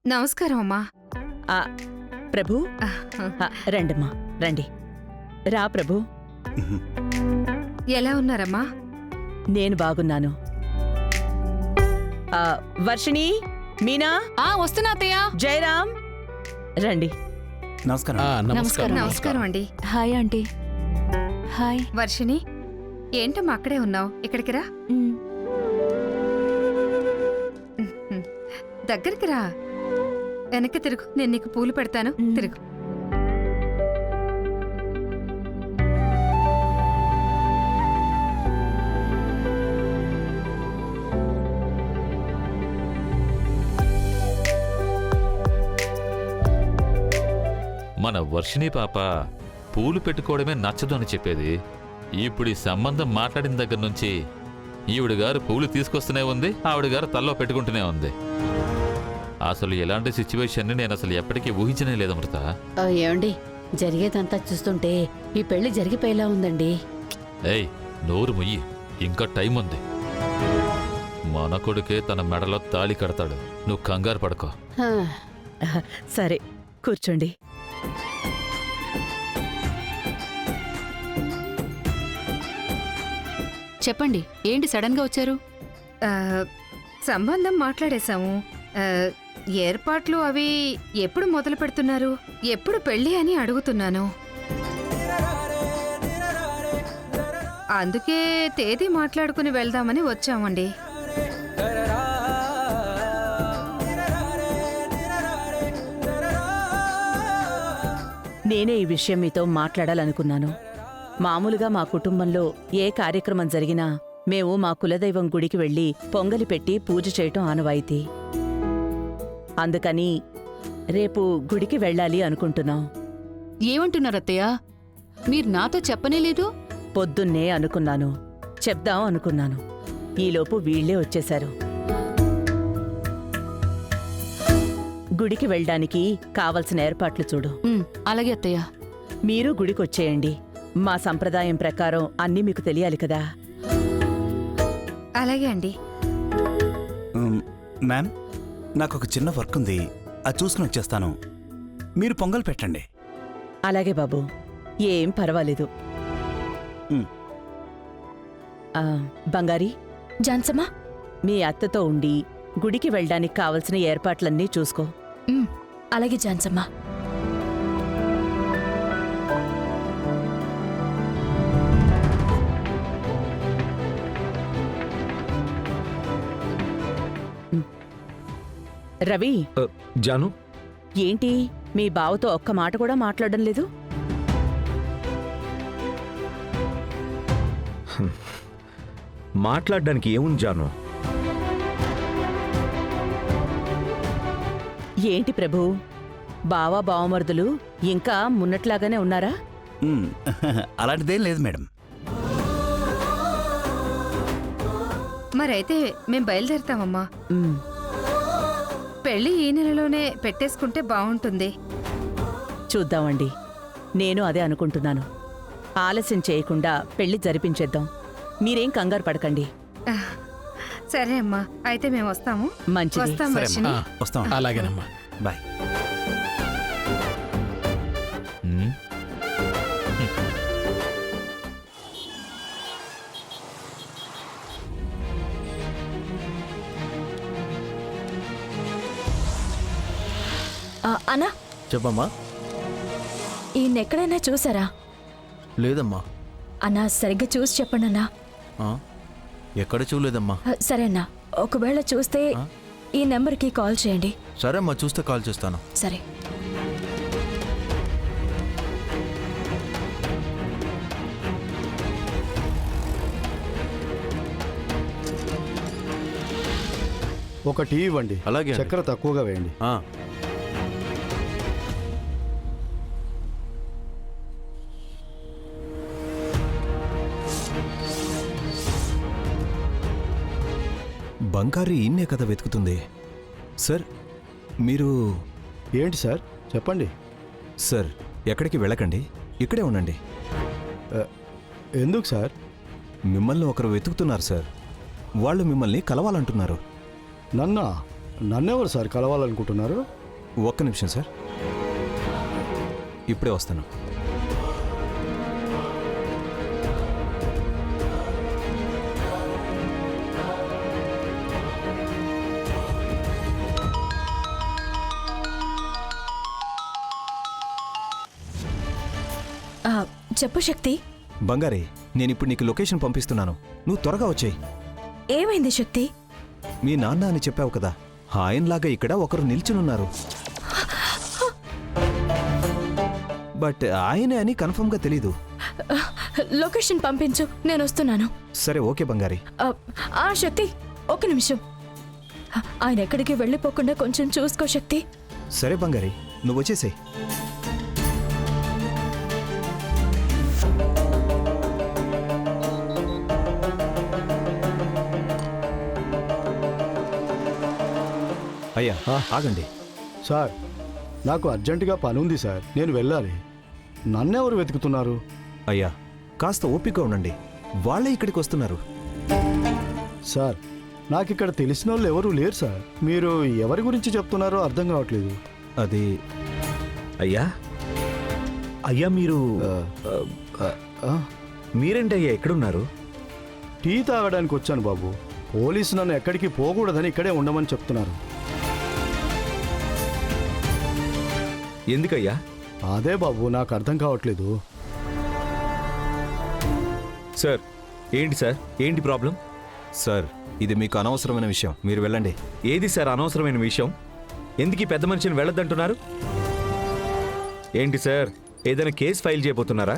నమస్కారం అమ్మా. ఆ, ప్రభు రండమ్మా రండి. రా ప్రభు. ఎలా ఉన్నారమ్మా? నేను బాగున్నాను. వర్షిణి, మీనా, వస్తున్నా అత్తయ్య. జయరాం రండి. నమస్కారం. నమస్కారం అండి. Hi aunty. హాయ్. వర్షిణి, ఏంటమ్మా అక్కడే ఉన్నావు? ఇక్కడికి రా. దగ్గరికి రా. వెనక్కి తిరుగు, నేను నీకు పూలు పెడతాను. తిరుగు. మన వర్షిణి పాప పూలు పెట్టుకోవడమే నచ్చదు అని చెప్పేది. ఇప్పుడు ఈ సంబంధం మాట్లాడిన దగ్గర నుంచి ఈవిడ గారు పూలు తీసుకొస్తూనే ఉంది, ఆవిడ గారు తల్లో పెట్టుకుంటూనే ఉంది. అసలు ఎలాంటి సిచ్యువేషన్ని నేను అసలు ఎప్పటికీ ఊహించనే లేదు అమృత. ఏమండి, జరిగేదంతా చూస్తుంటే ఈ పెళ్లి జరిగిపోయేలా ఉందండి. ఏయ్, నోరు ముయ్యి, ఇంకా టైం ఉంది. మన కొడుకే తన మెడలో తాళి కడతాడు, నువ్వు కంగారు పడుకో. హా, సరే కూర్చోండి. చెప్పండి, ఏంటి సడన్ గా వచ్చారు? ఆ, సంబంధం మాట్లాడేశాము. ఏర్పాట్లు అవి ఎప్పుడు మొదలు పెడుతున్నారు? ఎప్పుడు పెళ్లి అని అడుగుతున్నాను. అందుకే తేదీ మాట్లాడుకుని వెళ్దామని వచ్చామండి. నేనే ఈ విషయం మీతో మాట్లాడాలనుకున్నాను. మామూలుగా మా కుటుంబంలో ఏ కార్యక్రమం జరిగినా మేము మా కులదైవం గుడికి వెళ్లి పొంగలి పెట్టి పూజ చేయటం ఆనవాయితీ. అందుకని రేపు గుడికి వెళ్ళాలి అనుకుంటున్నాం. ఏమంటున్నారు అత్తయ్య? మీరు నాతో చెప్పనే లేదు. పొద్దున్నే అనుకున్నాను, చెప్దాం అనుకున్నాను. ఈలోపు వీళ్లే వచ్చేశారు. గుడికి వెళ్ళడానికి కావలసిన ఏర్పాట్లు చూడు. అలాగే అత్తయ్య. మీరు గుడికొచ్చేయండి. మా సంప్రదాయం ప్రకారం అన్నీ మీకు తెలియాలి కదా. అలాగే అండి. మ్యామ్, నాకు ఒక చిన్న వర్క్ ఉంది, అది చూసుకుని వచ్చేస్తాను. మీరు పొంగల్ పెట్టండి. అలాగే బాబు, ఏం పర్వాలేదు. బంగారి, జాన్సమ్మా, మీ అత్తతో ఉండి గుడికి వెళ్ళడానికి కావలసిన ఏర్పాట్లన్నీ చూసుకో. అలాగే జాన్సమ్మా. రవి, జాను, ఏంటి మీ బావతో ఒక్క మాట కూడా మాట్లాడడం లేదు? మాట్లాడడానికి ఏముంది జాను? ఏంటి ప్రభు, బావా బావమరుదులు ఇంకా మున్నట్లాగానే ఉన్నారా? అలాంటిదేం లేదు మేడం. మరైతే మేం బయలుదేరుతామమ్మా. పెళ్లి ఈ నెలలోనే పెట్టేసుకుంటే బావుంటుంది. చూద్దామండి, నేను అదే అనుకుంటున్నాను. ఆలస్యం చేయకుండా పెళ్లి జరిపించేద్దాం. మీరేం కంగారు పడకండి. సరే అమ్మా, అయితే మేము వస్తాము. మంచిది. వస్తాం సరే వర్షిణి. అమ్మా, వస్తాం. అలాగేనమ్మా. బాయ్. ఉమ్, అన్నా, చెప్పమ్మా. ఈయనెక్కడైనా చూసారా? లేదమ్మా. అన్నా, సరిగ్గా చూసి చెప్పండి అన్నా. ఎక్కడ చూడలేదమ్మా. సరే అన్నా, ఒకవేళ చూస్తే ఈ నెంబర్కి కాల్ చేయండి. సరే అమ్మా, చూస్తే కాల్ చేస్తాను. సరే. ఒక టీ ఇవ్వండి. అలాగే. చక్కెర తక్కువగా వేయండి. బంగారి ఈయన్నే కదా వెతుకుతుంది. సార్, మీరు... ఏంటి సార్, చెప్పండి. సార్, ఎక్కడికి వెళ్ళకండి, ఇక్కడే ఉండండి. ఎందుకు సార్? మిమ్మల్ని ఒకరు వెతుకుతున్నారు సార్. వాళ్ళు మిమ్మల్ని కలవాలంటున్నారు. నన్నా? నన్నెవరు సార్ కలవాలనుకుంటున్నారు? ఒక్క నిమిషం సార్, ఇప్పుడే వస్తాను. ఆ, చెప్పు శక్తి. బంగారి, నేను ఇప్పుడు నీకు లొకేషన్ పంపిస్తున్నాను, నువ్వు త్వరగా వచ్చేయి. ఏమైంది శక్తి? మీ నాన్న అని చెప్పావు కదా, ఆయనలాగా ఇక్కడ ఒకరు నిల్చునున్నారు. బట్ ఆయనే అని కన్ఫర్మ్గా తెలీదు. లొకేషన్ పంపించు, నేను వస్తున్నాను. సరే ఓకే బంగారి. ఆ శక్తి, ఒక్క నిమిషం. ఆయన ఎక్కడికి వెళ్ళిపోకుండా కొంచెం చూసుకో శక్తి. సరే బంగారి, నువ్వు వచ్చేసేయ్. అయ్యా ఆగండి. సార్, నాకు అర్జెంటుగా పని ఉంది సార్, నేను వెళ్ళాలి. నన్నెవరు వెతుకుతున్నారు? అయ్యా కాస్త ఓపిక ఉండండి, వాళ్ళే ఇక్కడికి వస్తున్నారు. సార్, నాకు ఇక్కడ తెలిసిన వాళ్ళు ఎవరూ లేరు సార్. మీరు ఎవరి గురించి చెప్తున్నారో అర్థం కావట్లేదు. అది అయ్యా అయ్యా మీరు ఆ, మీరేంటి అయ్యా ఎక్కడున్నారు? టీ తాగడానికి వచ్చాను బాబు. పోలీసు నన్ను ఎక్కడికి పోకూడదని ఇక్కడే ఉండమని చెప్తున్నారు. ఎందుకయ్యా? అదే బాబు నాకు అర్థం కావట్లేదు. సార్ ఏంటి సార్, ఏంటి ప్రాబ్లం? సార్, ఇది మీకు అనవసరమైన విషయం, మీరు వెళ్ళండి. ఏది సార్ అనవసరమైన విషయం? ఎందుకు ఈ పెద్ద మనిషిని వెళ్ళొద్దంటున్నారు? ఏంటి సార్, ఏదైనా కేసు ఫైల్ చేయబోతున్నారా?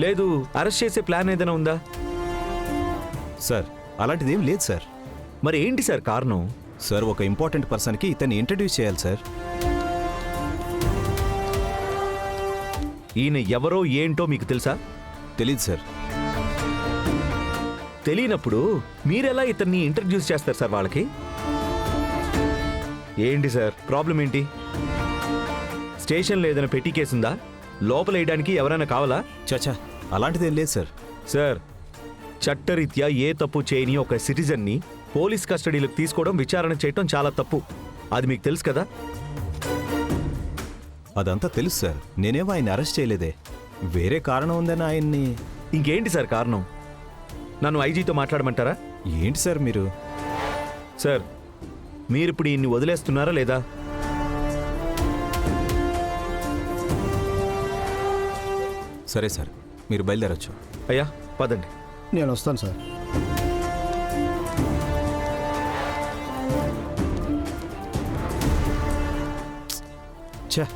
లేదు అరెస్ట్ చేసే ప్లాన్ ఏదైనా ఉందా? సార్, అలాంటిదేం లేదు సార్. మరి ఏంటి సార్ కారణం? సార్, ఒక ఇంపార్టెంట్ పర్సన్కి ఇతన్ని ఇంట్రడ్యూస్ చేయాలి సార్. ఈయన ఎవరో ఏంటో మీకు తెలుసా? తెలీదు సార్. తెలియనప్పుడు మీరెలా ఇతన్ని ఇంట్రడ్యూస్ చేస్తారు సార్ వాళ్ళకి? ఏంటి సార్ ప్రాబ్లం ఏంటి? స్టేషన్లో ఏదైనా పెట్టి కేసుందా? లోపల వేయడానికి ఎవరైనా కావాలా? చచా, అలాంటిదేం లేదు సార్. సార్, చట్టరీత్యా ఏ తప్పు చేయని ఒక సిటిజన్ని పోలీస్ కస్టడీలోకి తీసుకోవడం, విచారణ చేయటం చాలా తప్పు. అది మీకు తెలుసు కదా? అదంతా తెలుసు సార్, నేనేమో ఆయన అరెస్ట్ చేయలేదే. వేరే కారణం ఉందని ఆయన్ని. ఇంకేంటి సార్ కారణం? నన్ను ఐజీతో మాట్లాడమంటారా? ఏంటి సార్ మీరు? సార్, మీరిప్పుడు ఈయన్ని వదిలేస్తున్నారా లేదా? సరే సార్, మీరు బయలుదేరొచ్చు. అయ్యా పదండి. నేను వస్తాను సార్. ఛా,